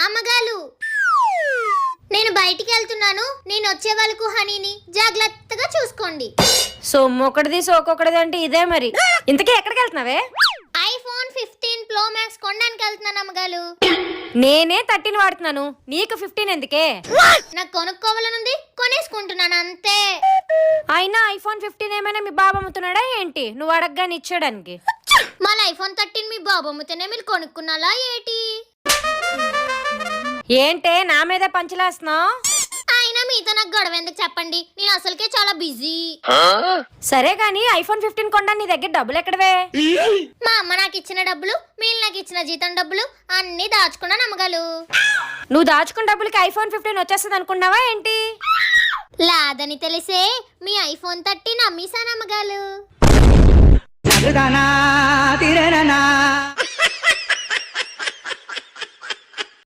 అమ్మగాలు నేను బయటికి వెళ్తున్నాను. నేను వచ్చే వాళ్ళకు హనీని జాగ్రత్తగా చూసుకోండి. సొమ్ము ఒకటిది సోకొకటిది అంటే ఇదే మరి. ఇంతకీ ఎక్కడికి వెళ్తున్నావే? ఐఫోన్ 15 Pro Max కొనడానికి వెళ్తున్నాను అమ్మగాలు. నేనే 13 వాడుతున్నాను, నీకు 15 ఎందుకే? నాకు కొనుక్కోవాలనుంది, కొనేసుకుంటున్నాను అంతే. అయినా ఐఫోన్ 15 ఏమైనా మీ బాబు అమ్ముతున్నాడా ఏంటి నువ్వు అడగగానే ఇచ్చేయడానికి? మళ్ళీ ఐఫోన్ 13 మీ బాబు అమ్ముతేనే మీరు కొనుక్కున్నాలా ఏటి? ఏంటే నా మీదే పంచలేస్తున్నావు? అయినా మీతో నాకు గొడవ ఎందుకు చెప్పండి, నేను అసలుకే చాలా బిజీ. సరే గానీ ఐఫోన్ 15 కొనడానికి నీ దగ్గర డబ్బులు ఎక్కడవే? మా అమ్మ నాకు ఇచ్చిన డబ్బులు, మీరు నాకు ఇచ్చిన జీతం డబ్బులు అన్ని దాచుకున్నాను అమ్మగాలు. నువ్వు దాచుకున్న డబ్బులకి ఐఫోన్ 15 వచ్చేస్తుంది అనుకున్నావా ఏంటి? లాదని తెలిసే మీ ఐఫోన్ 13 అమ్మేశాను అమ్మగాలు.